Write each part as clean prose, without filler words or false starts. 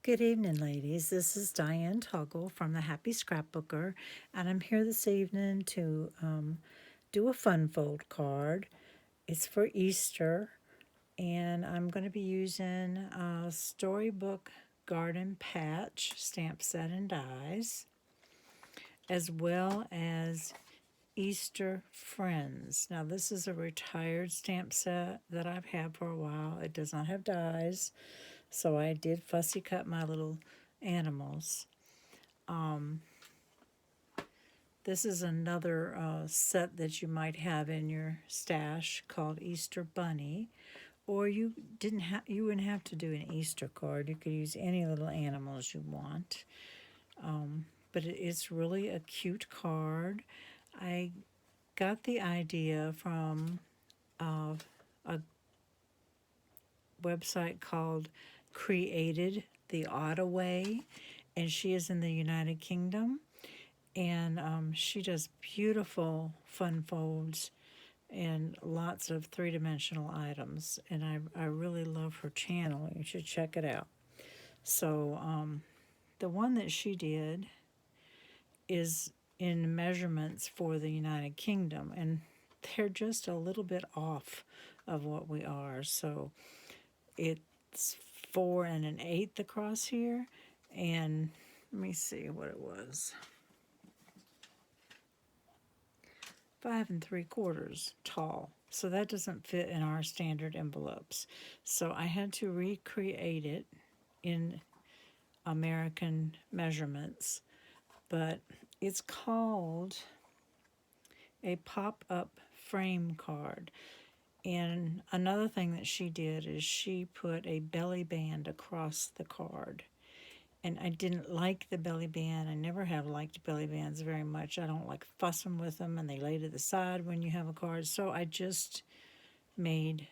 Good evening, ladies. This is Diane Toggle from the Happy Scrapbooker, and I'm here this evening to do a fun fold card. It's for Easter, and I'm going to be using a Storybook Garden Patch stamp set and dies, as well as Easter Friends. Now, this is a retired stamp set that I've had for a while. It does not have dies, so I did fussy cut my little animals. This is another set that you might have in your stash called Easter Bunny, or you wouldn't have to do an Easter card. You could use any little animals you want. But it's really a cute card. I got the idea from a website called Created the Ottaway, and she is in the United Kingdom. And she does beautiful fun folds and lots of three-dimensional items. And I really love her channel. You should check it out. So the one that she did is in measurements for the United Kingdom. And they're just a little bit off of what we are. So it's 4 1/8 across here. And let me see what it was. 5 3/4 tall. So that doesn't fit in our standard envelopes. So I had to recreate it in American measurements. But it's called a pop-up frame card. And another thing that she did is she put a belly band across the card. And I didn't like the belly band. I never have liked belly bands very much. I don't like fussing with them, and they lay to the side when you have a card. So I just made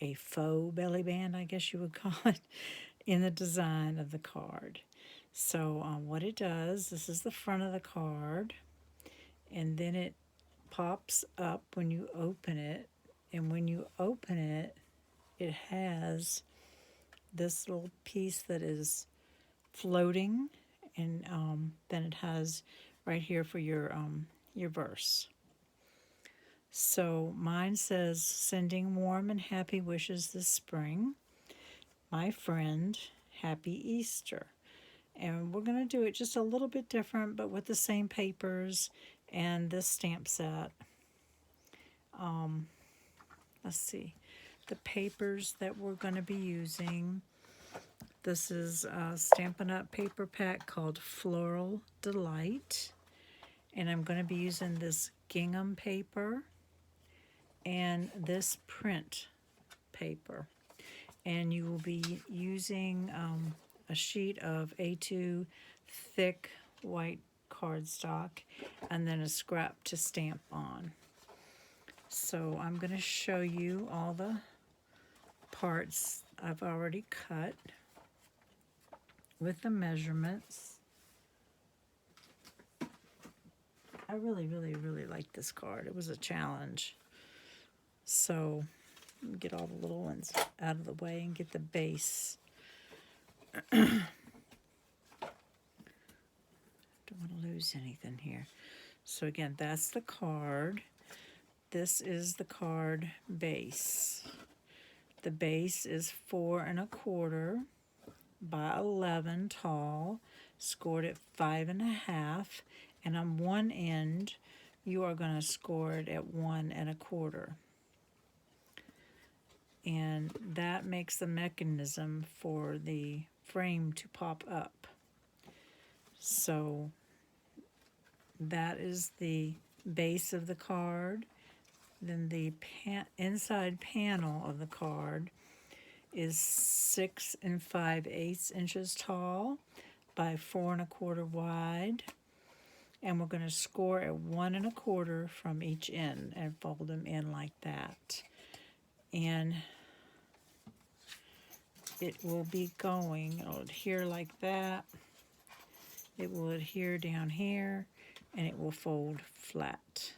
a faux belly band, I guess you would call it, in the design of the card. So what it does, this is the front of the card, and then it pops up when you open it. And when you open it, it has this little piece that is floating, and then it has right here for your verse. So mine says, "Sending warm and happy wishes this spring. My friend, happy Easter." And we're going to do it just a little bit different, but with the same papers and this stamp set. Let's see, the papers that we're going to be using. This is a Stampin' Up! Paper pack called Floral Delight. And I'm going to be using this gingham paper and this print paper. And you will be using a sheet of A2 thick white cardstock and then a scrap to stamp on. So I'm going to show you all the parts I've already cut with the measurements. I really, really, really like this card. It was a challenge. So get all the little ones out of the way and get the base. Don't want to lose anything here. So again, that's the card. This is the card base. The base is 4 1/4 by 11 tall, scored at 5 1/2, and on one end you are going to score it at 1 1/4. And that makes the mechanism for the frame to pop up. So that is the base of the card. Then the inside panel of the card is 6 5/8 inches tall by 4 1/4 wide. And we're going to score at 1 1/4 from each end and fold them in like that. And it will be going, it'll adhere like that. It will adhere down here, and it will fold flat.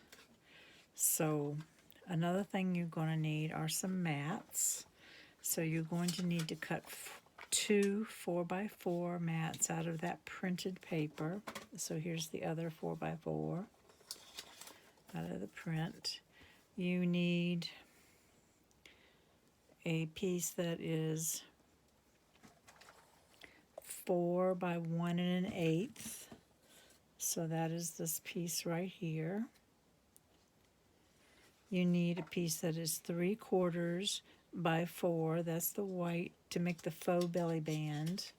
So another thing you're going to need are some mats. So you're going to need to cut 2 4x4 mats out of that printed paper. So here's the other 4x4 out of the print. You need a piece that is 4 by 1 1/8. So that is this piece right here. You need a piece that is 3/4 by 4. That's the white to make the faux belly band.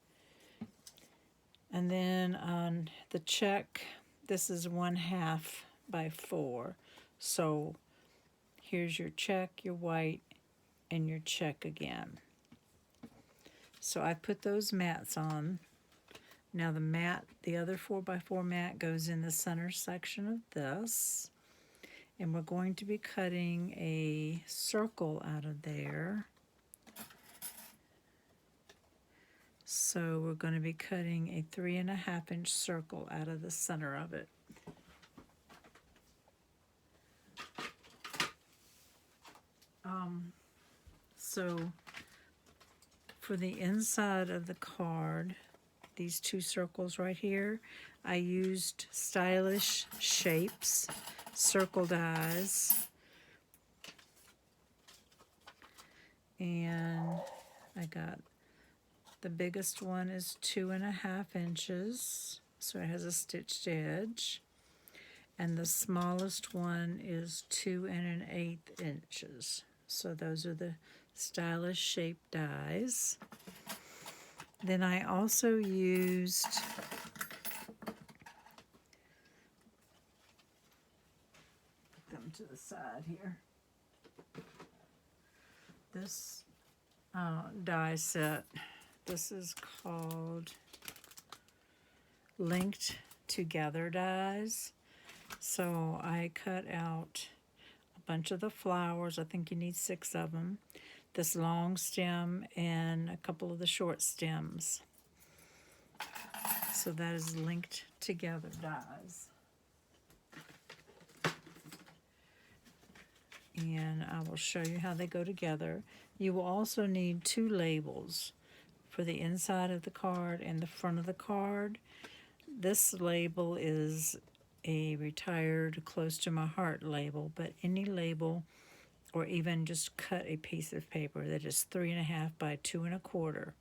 And then on the check, this is 1/2 by 4. So here's your check, your white, and your check again. So I put those mats on. Now the mat, the other 4x4 mat goes in the center section of this. And we're going to be cutting a circle out of there. So we're going to be cutting a 3.5 inch circle out of the center of it. So for the inside of the card, these 2 circles right here, I used Stylish Shapes circle dies, and I got the biggest one is 2.5 inches, so it has a stitched edge, and the smallest one is 2 1/8 inches. So those are the Stylish Shape dies. Then I also used them to the side here. This die set, this is called Linked Together dies. So I cut out a bunch of the flowers. I think you need 6 of them. This long stem and a couple of the short stems. So that is Linked Together dies. And I will show you how they go together. You will also need 2 labels for the inside of the card and the front of the card. This label is a retired Close to My Heart label, but any label, or even just cut a piece of paper that is 3.5 by 2 1/4.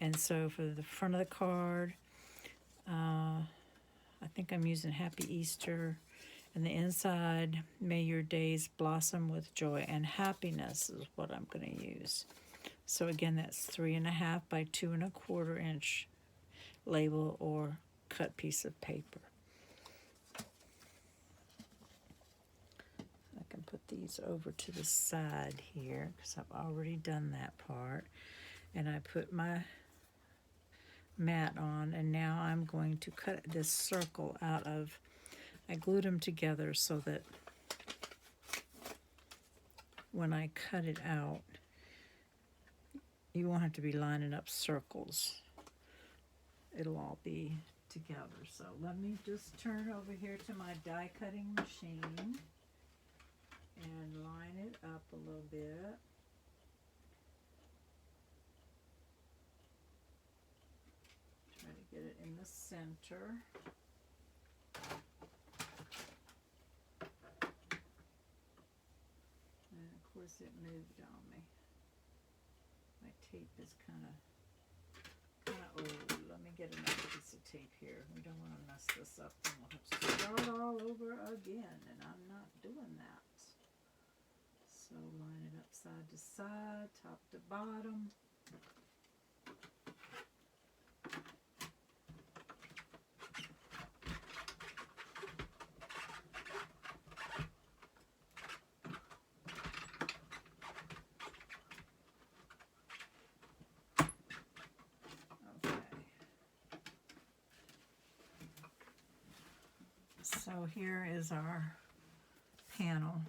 And so for the front of the card, I think I'm using Happy Easter. And the inside, May Your Days Blossom with Joy and Happiness is what I'm going to use. So again, that's 3.5 by 2 1/4 inch label or cut piece of paper. I can put these over to the side here because I've already done that part. And I put my mat on, and now I'm going to cut this circle out of, I glued them together so that when I cut it out, you won't have to be lining up circles. It'll all be together. So let me just turn over here to my die cutting machine and line it up a little bit. Try to get it in the center. And of course it moved on me. My tape is kind of old. Let me get another piece of tape here. We don't want to mess this up, and we'll have to start all over again, and I'm not doing that. So line it up side to side, top to bottom. So here is our panel.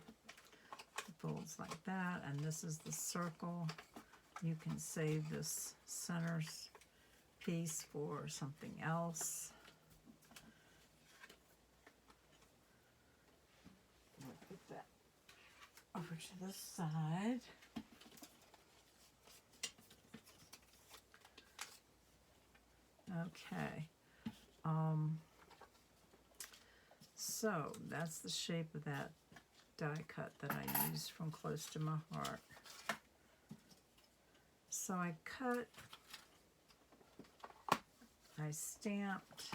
It folds like that, and this is the circle. You can save this center piece for something else. We'll put that over to the side. Okay. So that's the shape of that die cut that I used from Close to My Heart. So I stamped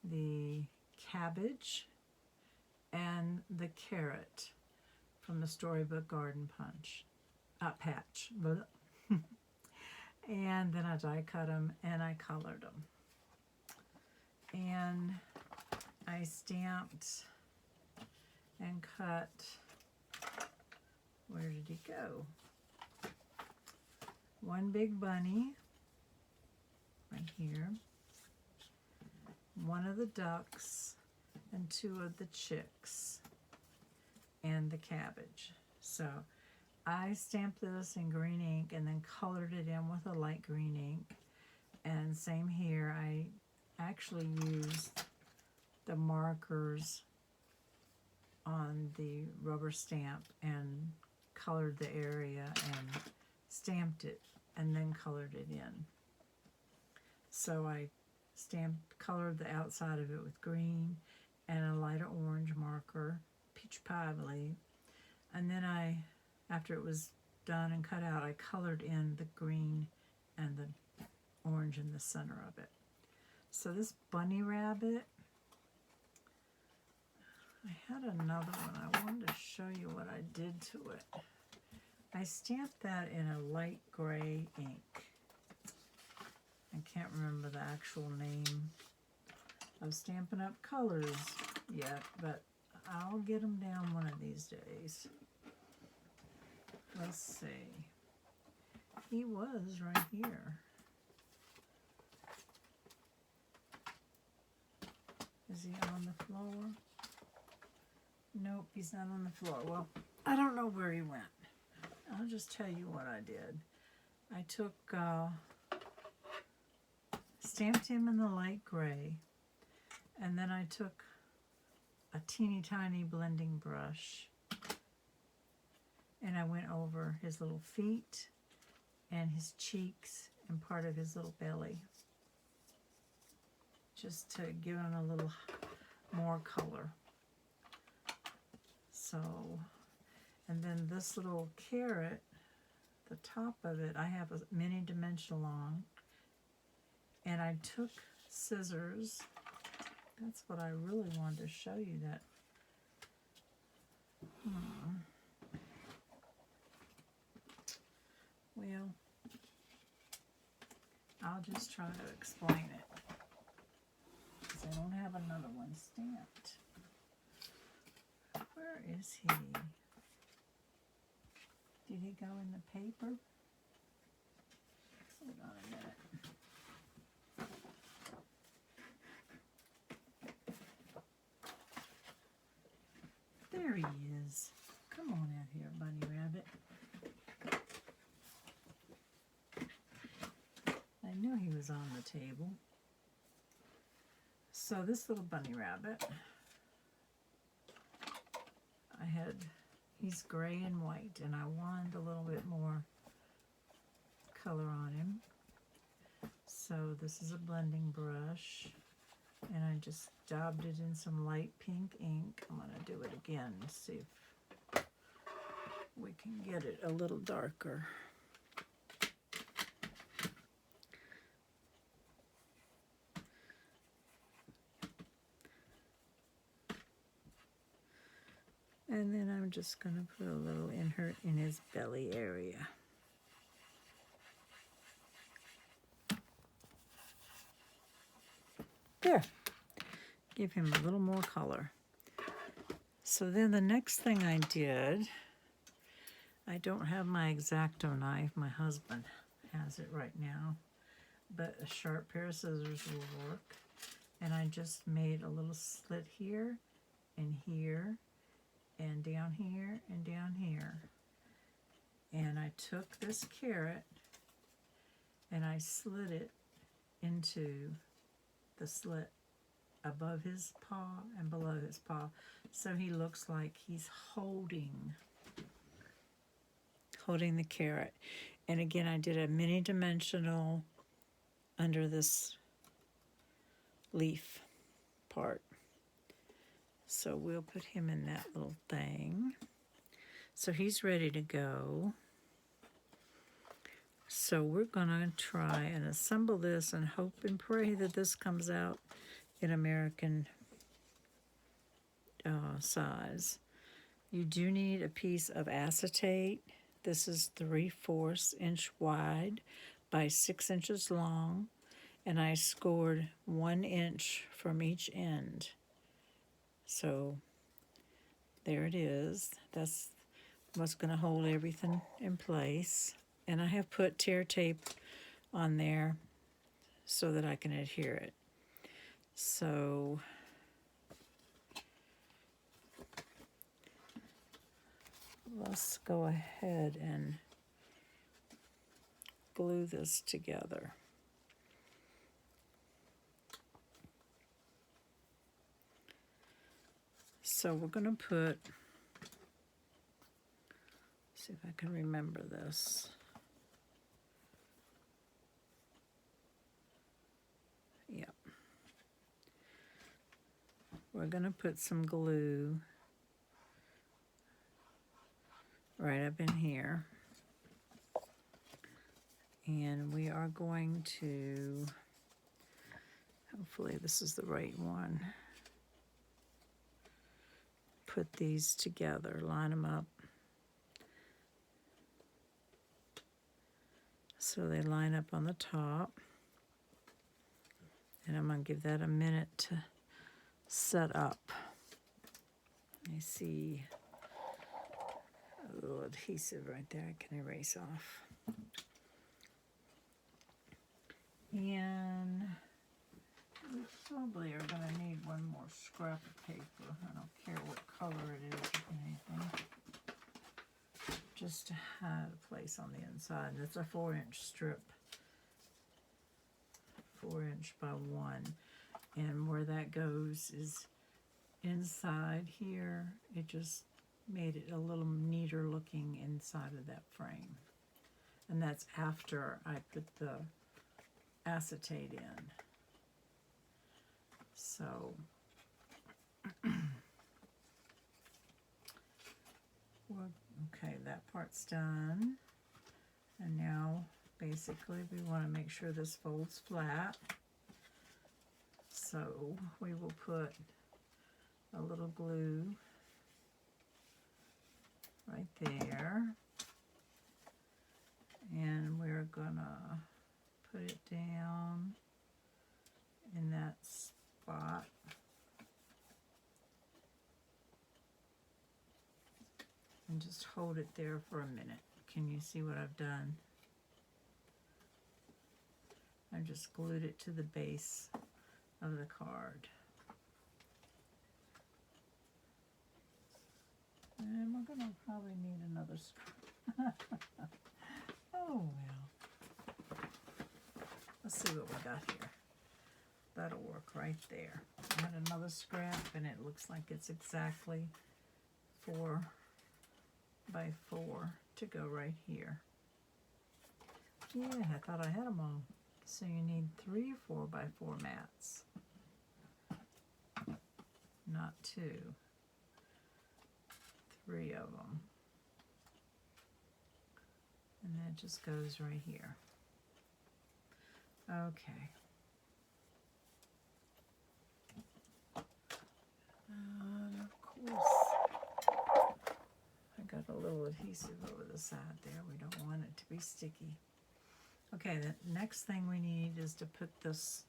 the cabbage and the carrot from the Storybook Garden Patch. And then I die cut them and I colored them. And I stamped and cut, where did he go? One big bunny, right here. One of the ducks and two of the chicks and the cabbage. So I stamped this in green ink and then colored it in with a light green ink. And same here, I actually used the markers on the rubber stamp and colored the area and stamped it and then colored it in. So I colored the outside of it with green and a lighter orange marker, peach pie, I believe. And then after it was done and cut out, I colored in the green and the orange in the center of it. So this bunny rabbit, I had another one. I wanted to show you what I did to it. I stamped that in a light gray ink. I can't remember the actual name of Stampin' Up! Colors yet, but I'll get them down one of these days. Let's see. He was right here. Is he on the floor? Nope, he's not on the floor. Well, I don't know where he went. I'll just tell you what I did. I took, stamped him in the light gray, and then I took a teeny tiny blending brush and I went over his little feet and his cheeks and part of his little belly, just to give him a little more color. So, and then this little carrot, the top of it, I have a mini dimensional on, and I took scissors. That's what I really wanted to show you, that. Well, I'll just try to explain it, because I don't have another one stamped. Where is he? Did he go in the paper? Hold on a minute. There he is. Come on out here, bunny rabbit. I knew he was on the table. So this little bunny rabbit, he's gray and white, and I wanted a little bit more color on him. So this is a blending brush, and I just dabbed it in some light pink ink. I'm going to do it again and see if we can get it a little darker. And then I'm just going to put a little insert in his belly area. There. Give him a little more color. So then the next thing I did, I don't have my X-Acto knife. My husband has it right now. But a sharp pair of scissors will work. And I just made a little slit here and here, and down here, and down here. And I took this carrot and I slid it into the slit above his paw and below his paw, so he looks like he's holding the carrot. And again, I did a mini dimensional under this leaf part. So we'll put him in that little thing. So he's ready to go. So we're gonna try and assemble this and hope and pray that this comes out in American size. You do need a piece of acetate. This is 3/4 inch wide by 6 inches long, and I scored 1 inch from each end. So there it is. That's what's going to hold everything in place. And I have put tear tape on there so that I can adhere it. So let's go ahead and glue this together. So we're going to put, see if I can remember this. Yep. We're going to put some glue right up in here. And we are going to, hopefully this is the right one, put these together, line them up so they line up on the top. And I'm going to give that a minute to set up. I see a little adhesive right there I can erase off. And we probably are going to need one more scrap of paper. I don't care what color it is or anything. Just to have a place on the inside. And it's a 4-inch strip. 4-inch by 1. And where that goes is inside here. It just made it a little neater looking inside of that frame. And that's after I put the acetate in. So okay, that part's done. And now basically we want to make sure this folds flat. So we will put a little glue right there. And we're gonna put it down in that spot. And just hold it there for a minute. Can you see what I've done? I just glued it to the base of the card. And we're gonna probably need another oh well. Let's see what we got here. That'll work right there. I had another scrap and it looks like it's exactly 4 by 4 to go right here. Yeah, I thought I had them all. So you need 3 4 by 4 mats. Not 2. 3 of them. And that just goes right here. Okay. Of course, I got a little adhesive over the side there. We don't want it to be sticky. Okay, the next thing we need is to put this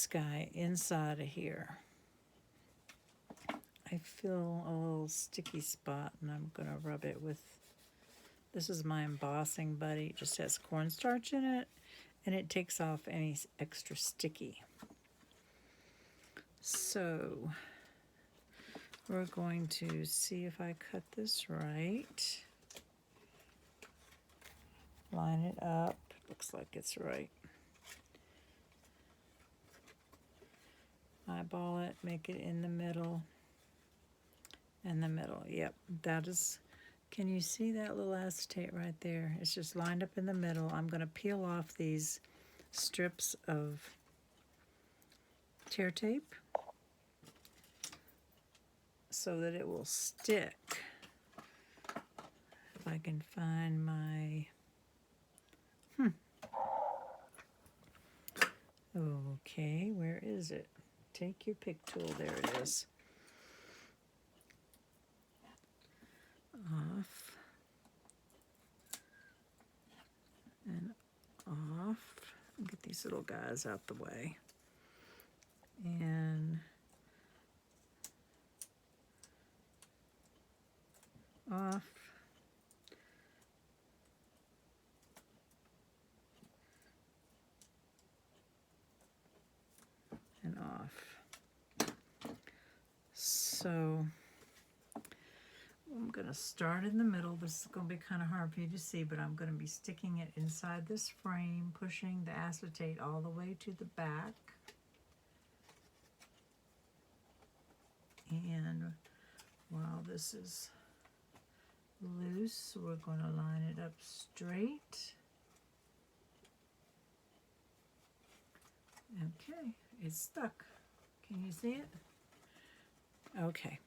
guy inside of here. I feel a little sticky spot and I'm going to rub it with, this is my embossing buddy. It just has cornstarch in it and it takes off any extra sticky. So we're going to see if I cut this right. Line it up. Looks like it's right. Eyeball it, make it in the middle. In the middle, yep, that is Can you see that little acetate right there? It's just lined up in the middle. I'm going to peel off these strips of tear tape so that it will stick. If I can find my... Okay, where is it? Take your pick tool. There it is. Off. And off. Get these little guys out the way. And off. And off. So I'm going to start in the middle. This is going to be kind of hard for you to see, but I'm going to be sticking it inside this frame, pushing the acetate all the way to the back. And while this is loose, we're going to line it up straight. Okay, it's stuck. Can you see it? Okay.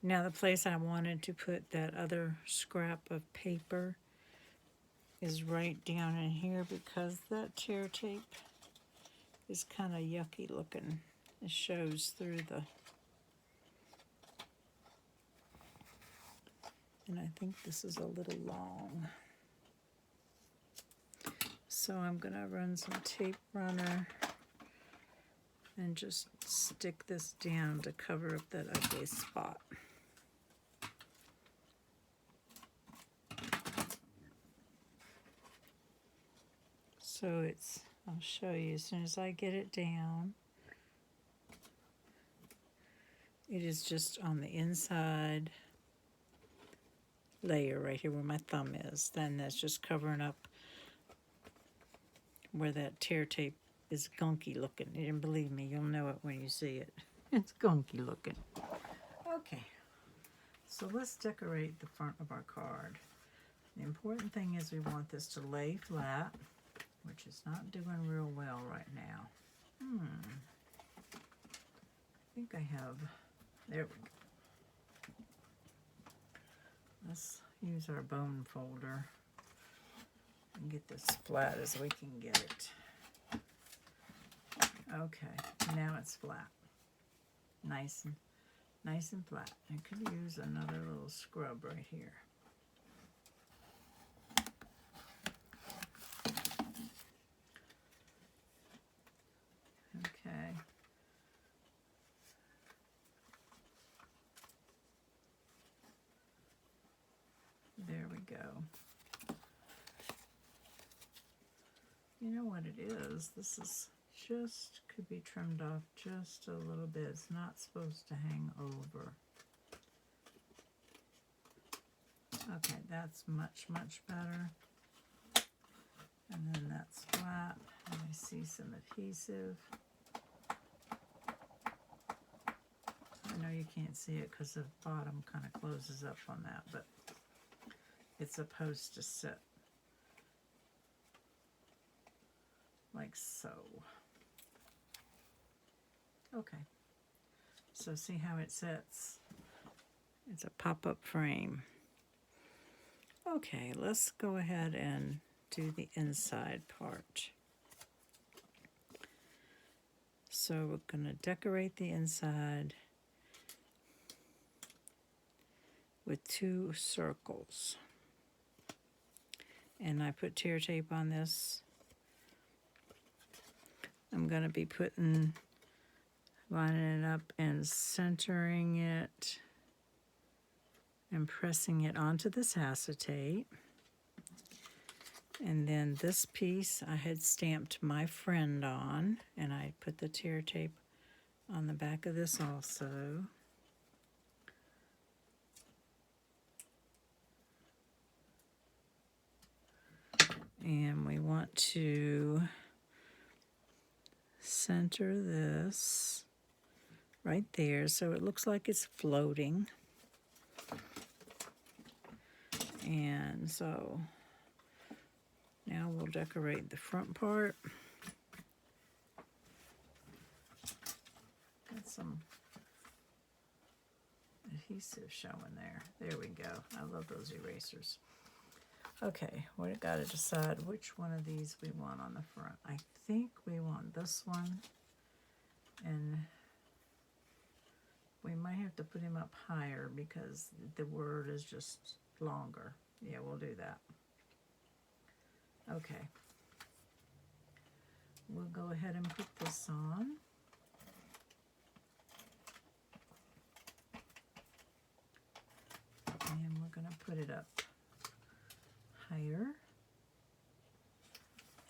Now the place I wanted to put that other scrap of paper is right down in here because that tear tape is kind of yucky looking. It shows through the... And I think this is a little long. So I'm going to run some tape runner and just stick this down to cover up that ugly spot. So it's, I'll show you as soon as I get it down. It is just on the inside layer right here where my thumb is. Then that's just covering up where that tear tape is gunky looking. And believe me, you'll know it when you see it. It's gunky looking. Okay, so let's decorate the front of our card. The important thing is we want this to lay flat, which is not doing real well right now. I think I have, there we go. Let's use our bone folder and get this flat as we can get it. Okay, now it's flat. Nice and flat. I could use another little scrub right here. Okay. There we go. You know what it is? This is just, could be trimmed off just a little bit. It's not supposed to hang over. Okay, that's much better. And then that's flat. And I see some adhesive. I know you can't see it because the bottom kind of closes up on that, but it's supposed to sit like so. Okay, so see how it sits? It's a pop-up frame. Okay, let's go ahead and do the inside part. So we're going to decorate the inside with 2 circles. And I put tear tape on this. I'm going to be lining it up and centering it and pressing it onto this acetate. And then this piece I had stamped my friend on, and I put the tear tape on the back of this also. And we want to center this right there so it looks like it's floating. And so now we'll decorate the front part. Got some adhesive showing there. There we go. I love those erasers. Okay, we got to decide which one of these we want on the front. I think we want this one, and we might have to put him up higher because the word is just longer. Yeah, we'll do that. Okay. We'll go ahead and put this on. And we're going to put it up higher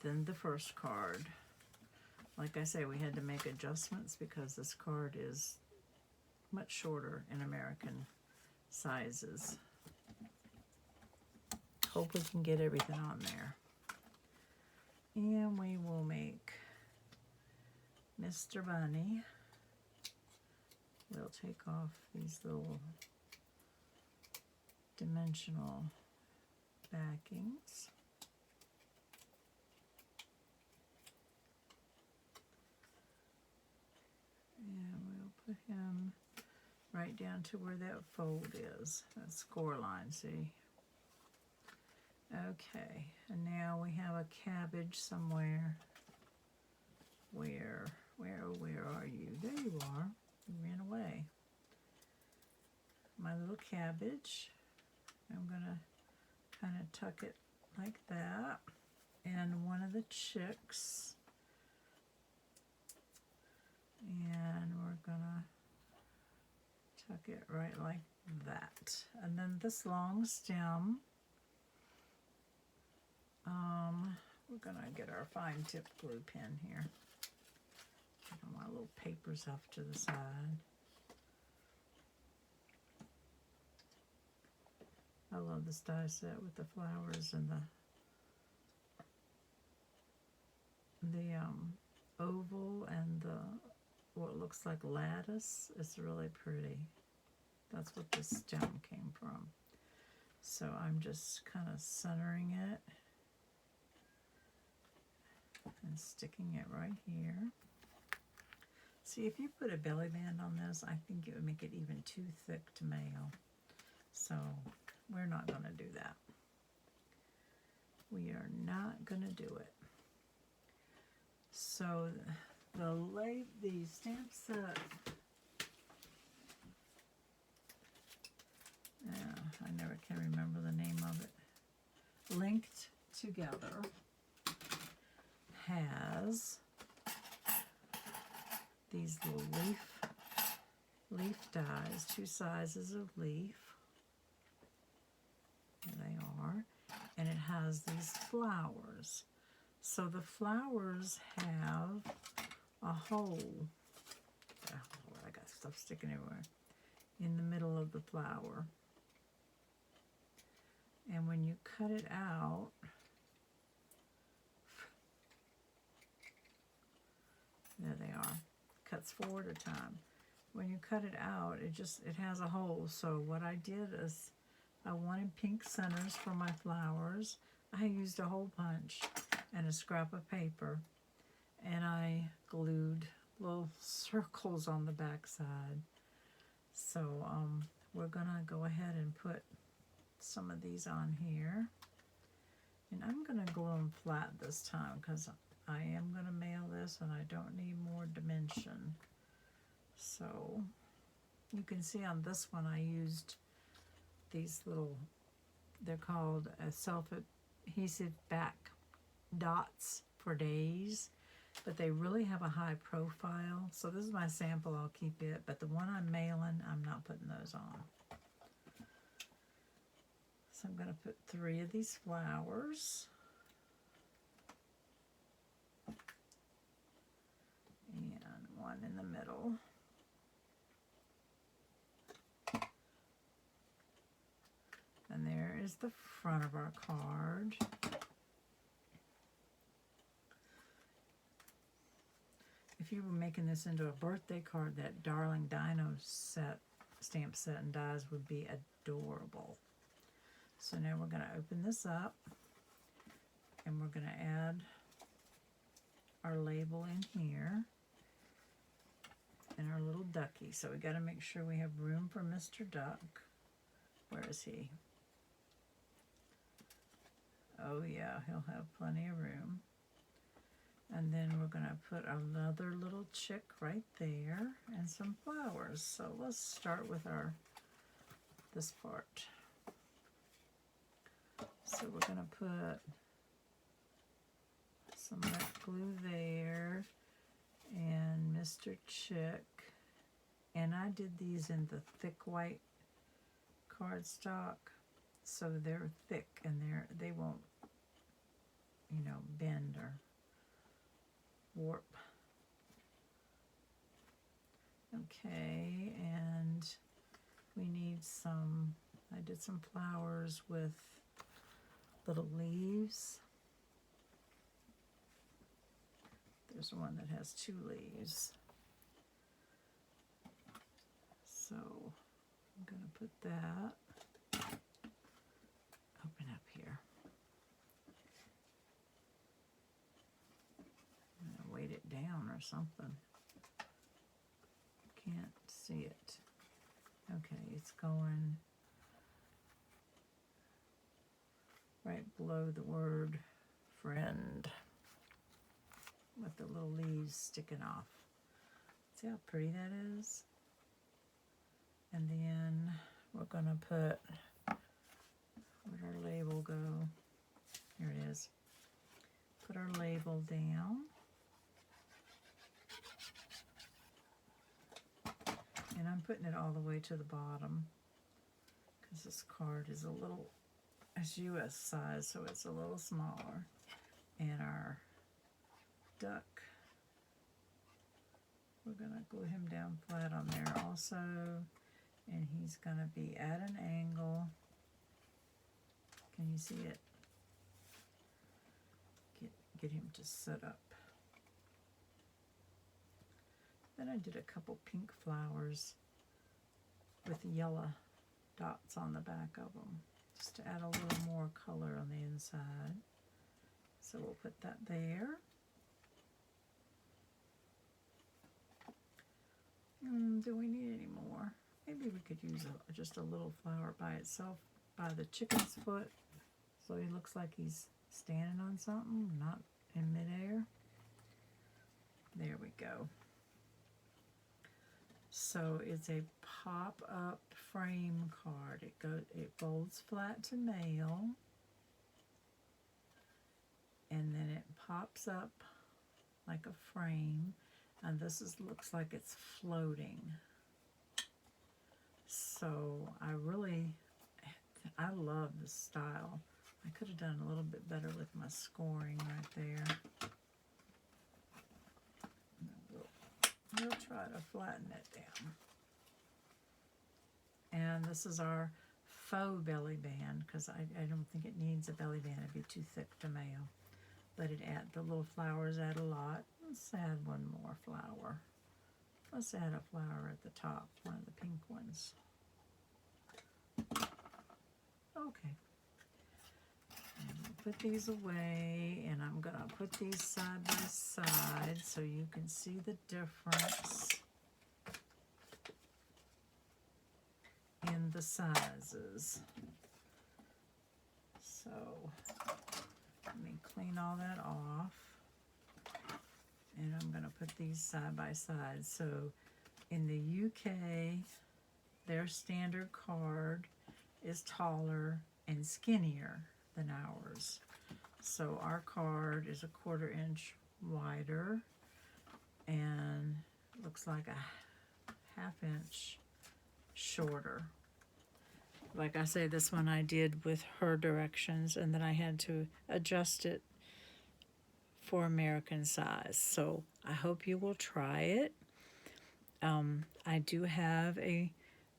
than the first card. Like I say, we had to make adjustments because this card is much shorter in American sizes. Hope we can get everything on there. And we will make Mr. Bunny. We'll take off these little dimensional backings. And we'll put him right down to where that fold is, that score line, see? Okay, and now we have a cabbage somewhere. Where are you? There you are. You ran away. My little cabbage. I'm gonna kind of tuck it like that. And one of the chicks. And we're gonna tuck it right like that. And then this long stem, we're gonna get our fine tip glue pen here. Get all my little papers off to the side. I love this die set with the flowers and the oval and the what looks like lattice. It's really pretty. That's what this stem came from. So I'm just kind of centering it and sticking it right here. See, if you put a belly band on this, I think it would make it even too thick to mail. So we're not going to do that. We are not going to do it. So the stamp set, I never can remember the name of it, Linked Together, has these little leaf dies, 2 sizes of leaf. There they are. And it has these flowers. So the flowers have a hole. Oh, I got stuff sticking everywhere. In the middle of the flower. And when you cut it out, there they are. Cuts 4 at a time. When you cut it out, it has a hole. So what I did is I wanted pink centers for my flowers. I used a hole punch and a scrap of paper, and I glued little circles on the back side. So we're gonna go ahead and put some of these on here, and I'm gonna glue them flat this time because I am gonna mail this and I don't need more dimension. So you can see on this one I used these little, they're called self-adhesive back dots for days, but they really have a high profile. So this is my sample, I'll keep it, but the one I'm mailing, I'm not putting those on. So I'm going to put 3 of these flowers. And one in the middle. And there is the front of our card. If you were making this into a birthday card, that Darling Dino set, stamp set and dies would be adorable. So now we're going to open this up, and we're going to add our label in here and our little ducky. So we got to make sure we have room for Mr. Duck. Where is he? Oh yeah, he'll have plenty of room. And then we're going to put another little chick right there and some flowers. So let's start with this part. So we're going to put some of that glue there and Mr. Chick. And I did these in the thick white cardstock, so they're thick and they won't, you know, bend or warp. Okay, and we need I did some flowers with little leaves. There's one that has 2 leaves. So I'm going to put that, open up here. I'm going to weight it down or something. Can't see it. Okay, it's going right below the word friend with the little leaves sticking off. See how pretty that is? And then we're going to put, where'd our label go? Here it is. Put our label down. And I'm putting it all the way to the bottom because this card is it's US size, so it's a little smaller. And our duck, we're going to glue him down flat on there also. And he's going to be at an angle. Can you see it? Get him to sit up. Then I did a couple pink flowers with yellow dots on the back of them, just to add a little more color on the inside. So we'll put that there. Do we need any more? Maybe we could use just a little flower by itself, by the chicken's foot, so he looks like he's standing on something, not in midair. There we go. So it's a pop-up frame card. It folds flat to mail, and then it pops up like a frame, and looks like it's floating. So I love this style. I could have done a little bit better with my scoring right there. We'll try to flatten it down. And this is our faux belly band, because I don't think it needs a belly band. It'd be too thick to mail. But the little flowers add a lot. Let's add one more flower. Let's add a flower at the top, one of the pink ones. Okay. And we'll put these away, and I'm going to put these side by side so you can see the difference in the sizes. So let me clean all that off, and I'm going to put these side by side. So in the UK, their standard card is taller and skinnier than ours. So our card is a 1/4 inch wider and looks like a 1/2 inch shorter. Like I say, this one I did with her directions, and then I had to adjust it for American size. So I hope you will try it. I do have a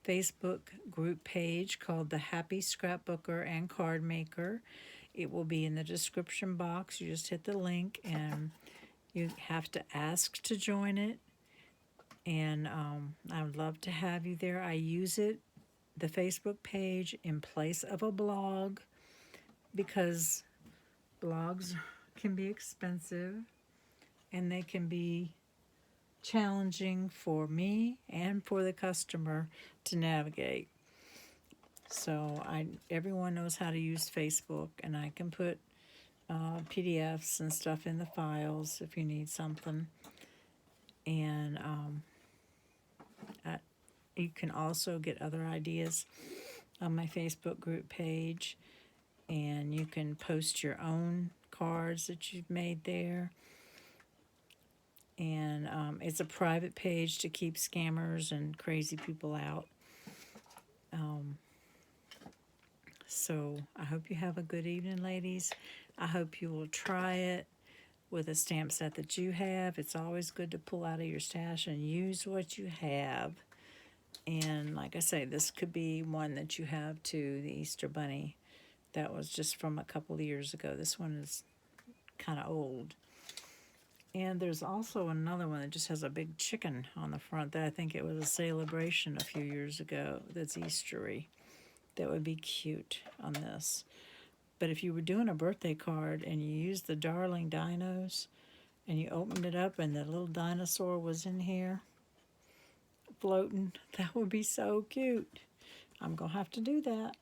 Facebook group page called the Happy Scrapbooker and Card Maker. It will be in the description box. You just hit the link, and you have to ask to join it. And I would love to have you there. I use it the Facebook page in place of a blog, because blogs can be expensive and they can be challenging for me and for the customer to navigate. So everyone knows how to use Facebook, and I can put PDFs and stuff in the files if you need something. And you can also get other ideas on my Facebook group page, and you can post your own cards that you've made there. And it's a private page to keep scammers and crazy people out. So I hope you have a good evening, ladies. I hope you will try it with a stamp set that you have. It's always good to pull out of your stash and use what you have. And like I say, this could be one that you have to the Easter Bunny. That was just from a couple of years ago. This one is kind of old. And there's also another one that just has a big chicken on the front that I think it was a celebration a few years ago that's Eastery. That would be cute on this. But if you were doing a birthday card and you used the Darling Dinos and you opened it up and the little dinosaur was in here floating, that would be so cute. I'm going to have to do that.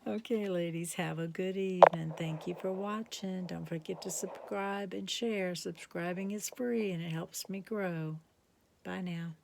Okay, ladies, have a good evening. Thank you for watching. Don't forget to subscribe and share. Subscribing is free and it helps me grow. Bye now.